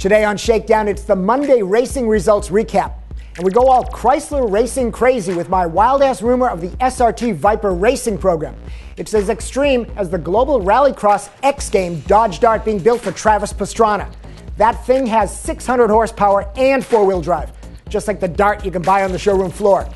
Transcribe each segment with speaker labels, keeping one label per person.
Speaker 1: Today on Shakedown, it's the Monday racing results recap. And we go all Chrysler racing crazy with my wild-ass rumor of the SRT Viper racing program. It's as extreme as the global rallycross X game Dodge Dart being built for Travis Pastrana. That thing has 600 horsepower and four-wheel drive, just like the Dart you can buy on the showroom floor.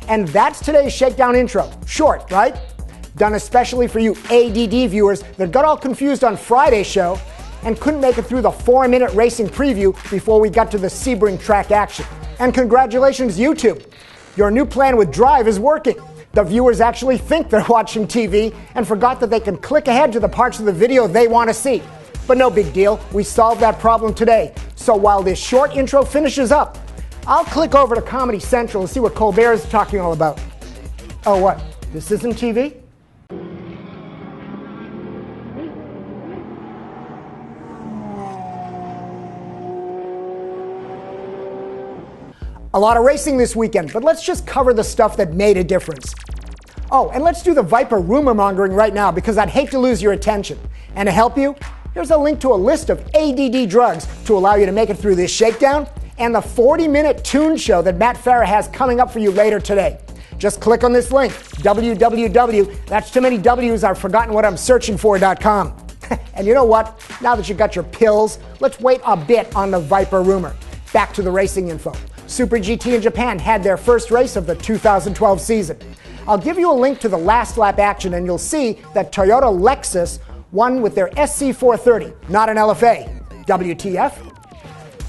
Speaker 1: And that's today's Shakedown intro. Short, right? Done especially for you ADD viewers that got all confused on Friday's show and couldn't make it through the 4-minute racing preview before we got to the Sebring track action. And congratulations, YouTube. Your new plan with Drive is working. The viewers actually think they're watching TV and forgot that they can click ahead to the parts of the video they want to see. But no big deal, we solved that problem today. So while this short intro finishes up, I'll click over to Comedy Central and see what Colbert is talking all about. Oh, what? This isn't TV? A lot of racing this weekend, but let's just cover the stuff that made a difference. Oh, and let's do the Viper rumor mongering right now because I'd hate to lose your attention. And to help you, here's a link to a list of ADD drugs to allow you to make it through this shakedown and the 40-minute tune show that Matt Farah has coming up for you later today. Just click on this link, www, that's too many W's, I've forgotten what I'm searching for.com. And you know what? Now that you got your pills, let's wait a bit on the Viper rumor. Back to the racing info. Super GT in Japan had their first race of the 2012 season. I'll give you a link to the last lap action and you'll see that Toyota Lexus won with their SC430, not an LFA. WTF?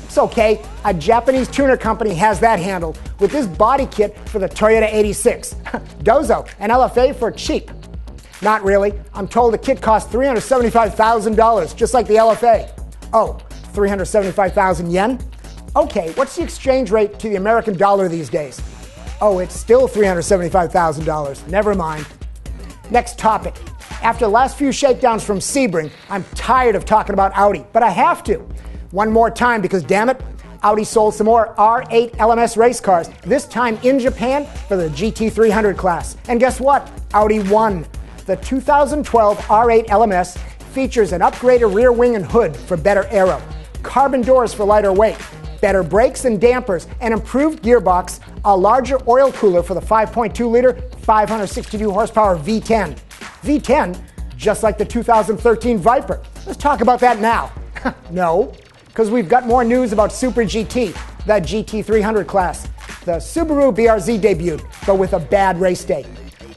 Speaker 1: It's okay, a Japanese tuner company has that handled with this body kit for the Toyota 86. Dozo, an LFA for cheap. Not really, I'm told the kit cost $375,000, just like the LFA. Oh, 375,000 yen? Okay, what's the exchange rate to the American dollar these days? Oh, it's still $375,000. Never mind. Next topic. After the last few shakedowns from Sebring, I'm tired of talking about Audi, but I have to. One more time because, damn it, Audi sold some more R8 LMS race cars, this time in Japan for the GT300 class. And guess what? Audi won. The 2012 R8 LMS features an upgraded rear wing and hood for better aero, carbon doors for lighter weight, better brakes and dampers, an improved gearbox, a larger oil cooler for the 5.2-liter, 562 horsepower V10. V10, just like the 2013 Viper. Let's talk about that now. No, because we've got more news about Super GT, the GT300 class. The Subaru Brz Debuted, but with a bad race day.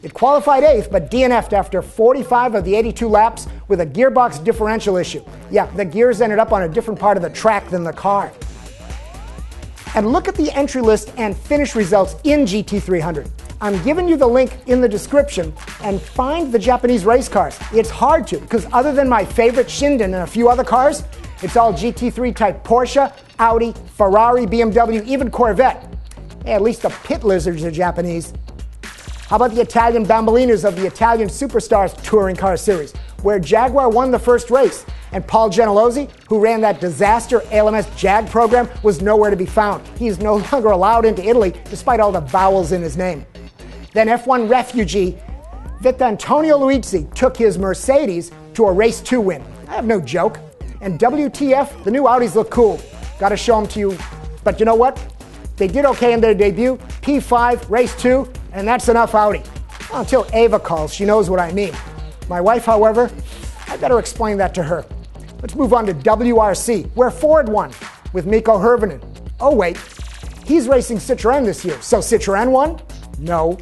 Speaker 1: It qualified 8th, but DNF'd after 45 of the 82 laps with a gearbox differential issue. Yeah, the gears ended up on a different part of the track than the car. And look at the entry list and finish results in GT300. I'm giving you the link in the description and find the Japanese race cars. It's hard to, because other than my favorite Shinden and a few other cars, it's all GT3 type Porsche, Audi, Ferrari, BMW, even Corvette. Hey, at least the pit lizards are Japanese. How about the Italian Bambolinas of the Italian Superstars Touring Car Series, where Jaguar won the first race, and Paul Gentilozzi, who ran that disaster ALMS Jag program, was nowhere to be found. He is no longer allowed into Italy, despite all the vowels in his name. Then F1 refugee Vittorio Luizzi took his Mercedes to a Race 2 win. I have no joke. And WTF, the new Audis look cool. Gotta show them to you. But you know what? They did okay in their debut. P5, Race 2, and that's enough Audi. Well, until Ava calls, she knows what I mean. My wife, however, I better explain that to her. Let's move on to WRC, where Ford won with Mikko Hirvonen. Oh wait, he's racing Citroën this year, so Citroën won? No.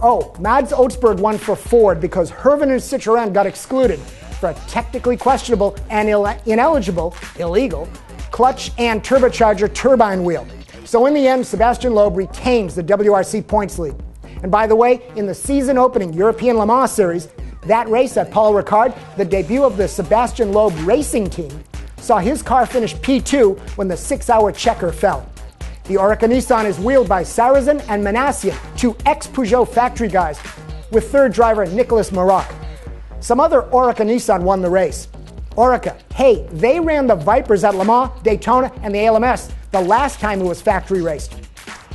Speaker 1: Oh, Mads Otsberg won for Ford because Hirvonen's Citroën got excluded for a technically questionable and illegal, clutch and turbocharger turbine wheel. So in the end, Sebastian Loeb retains the WRC points lead. And by the way, in the season opening European Le Mans Series, that race at Paul Ricard, the debut of the Sebastian Loeb racing team, saw his car finish P2 when the 6-hour checker fell. The Oreca Nissan is wheeled by Sarrazin and Manassian, two ex-Peugeot factory guys, with third driver Nicolas Maroc. Some other Oreca Nissan won the race. Oreca, hey, they ran the Vipers at Le Mans, Daytona, and the ALMS the last time it was factory raced.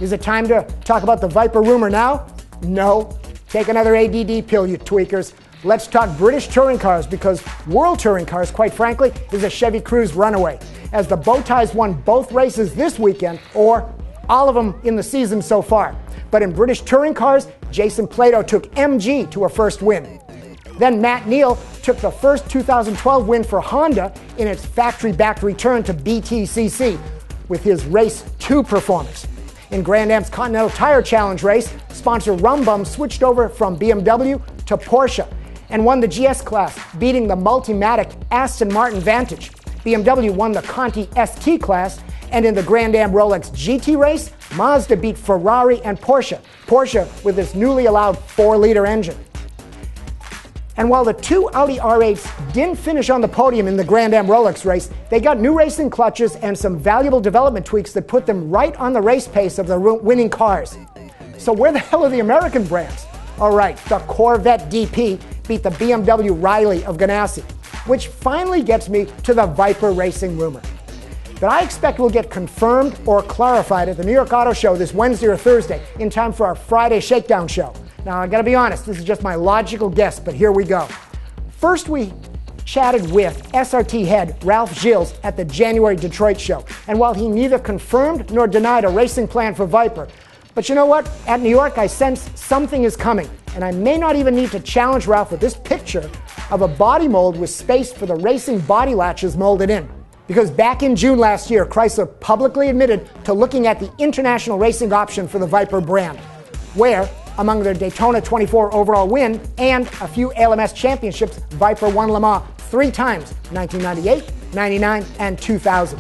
Speaker 1: Is it time to talk about the Viper rumor now? No. Take another ADD pill, you tweakers. Let's talk British touring cars because World Touring Cars, quite frankly, is a Chevy Cruze runaway. as the Bowties won both races this weekend, or all of them in the season so far. But in British touring cars, Jason Plato took MG to a first win. Then Matt Neal took the first 2012 win for Honda in its factory-backed return to BTCC with his Race 2 performance. In Grand Am's Continental Tire Challenge race, sponsor Rum Bum switched over from BMW to Porsche and won the GS class, beating the Multimatic Aston Martin Vantage. BMW won the Conti ST class, and in the Grand Am Rolex GT race, Mazda beat Ferrari and Porsche with its newly allowed 4-liter engine. And while the two Audi R8s didn't finish on the podium in the Grand Am Rolex race, they got new racing clutches and some valuable development tweaks that put them right on the race pace of the winning cars. So where the hell are the American brands? All right, the Corvette DP beat the BMW Riley of Ganassi, which finally gets me to the Viper racing rumor that I expect will get confirmed or clarified at the New York Auto Show this Wednesday or Thursday in time for our Friday Shakedown show. Now, I gotta be honest, this is just my logical guess, but here we go. First, we chatted with SRT head Ralph Gilles at the January Detroit show. And while he neither confirmed nor denied a racing plan for Viper, but you know what? At New York, I sense something is coming, and I may not even need to challenge Ralph with this picture of a body mold with space for the racing body latches molded in. Because back in June last year, Chrysler publicly admitted to looking at the international racing option for the Viper brand, where, among their Daytona 24 overall win and a few ALMS championships, Viper won Le Mans 3 times, 1998, 99, and 2000.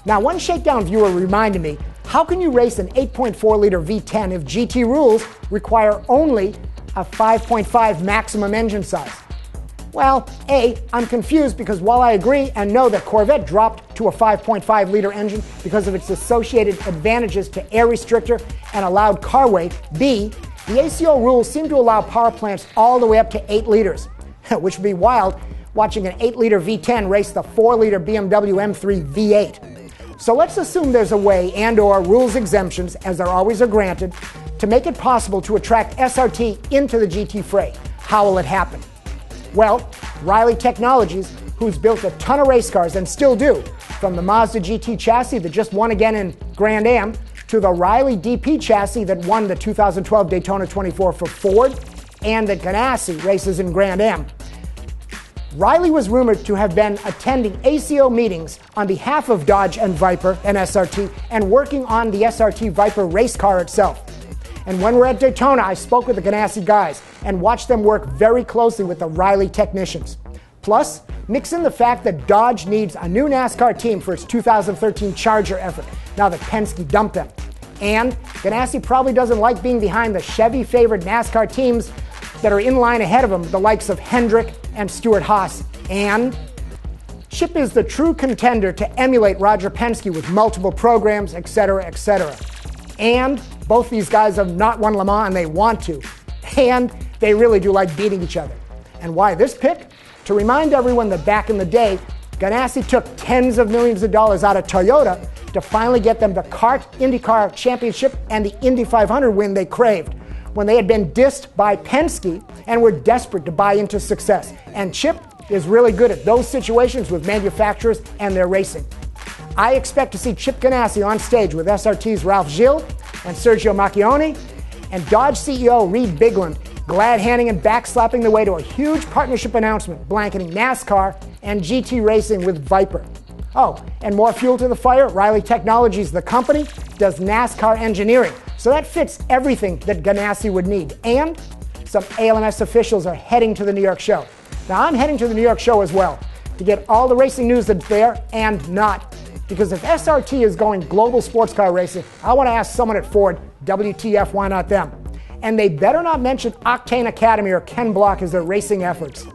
Speaker 1: Now, one Shakedown viewer reminded me, how can you race an 8.4-liter V10 if GT rules require only a 5.5 maximum engine size? Well, A, I'm confused because while I agree and know that Corvette dropped to a 5.5-liter engine because of its associated advantages to air restrictor and allowed car weight, B, the ACO rules seem to allow power plants all the way up to 8 liters, which would be wild watching an 8-liter V10 race the 4-liter BMW M3 V8. So let's assume there's a way and/or rules exemptions, as there always are granted, to make it possible to attract SRT into the GT fray. How will it happen? Well, Riley Technologies, who's built a ton of race cars and still do, from the Mazda GT chassis that just won again in Grand Am, to the Riley DP chassis that won the 2012 Daytona 24 for Ford, and that Ganassi races in Grand Am. Riley was rumored to have been attending ACO meetings on behalf of Dodge and Viper and SRT, and working on the SRT Viper race car itself. And when we're at Daytona, I spoke with the Ganassi guys and watched them work very closely with the Riley technicians. Plus, mix in the fact that Dodge needs a new NASCAR team for its 2013 Charger effort, now that Penske dumped them. And Ganassi probably doesn't like being behind the Chevy-favored NASCAR teams that are in line ahead of him, the likes of Hendrick and Stewart-Haas. And Chip is the true contender to emulate Roger Penske with multiple programs, etc., etc. And both these guys have not won Le Mans, and they want to. And they really do like beating each other. And why this pick? To remind everyone that back in the day, Ganassi took tens of millions of dollars out of Toyota to finally get them the CART IndyCar Championship and the Indy 500 win they craved, when they had been dissed by Penske and were desperate to buy into success. And Chip is really good at those situations with manufacturers and their racing. I expect to see Chip Ganassi on stage with SRT's Ralph Gilles and Sergio Macchione, and Dodge CEO Reed Bigland glad-handing and backslapping the way to a huge partnership announcement blanketing NASCAR and GT racing with Viper. Oh, and more fuel to the fire, Riley Technologies, the company, does NASCAR engineering, so that fits everything that Ganassi would need. And some ALMS officials are heading to the New York show. Now, I'm heading to the New York show as well to get all the racing news that's there and not. Because if SRT is going global sports car racing, I want to ask someone at Ford, WTF, why not them? And they better not mention Octane Academy or Ken Block as their racing efforts.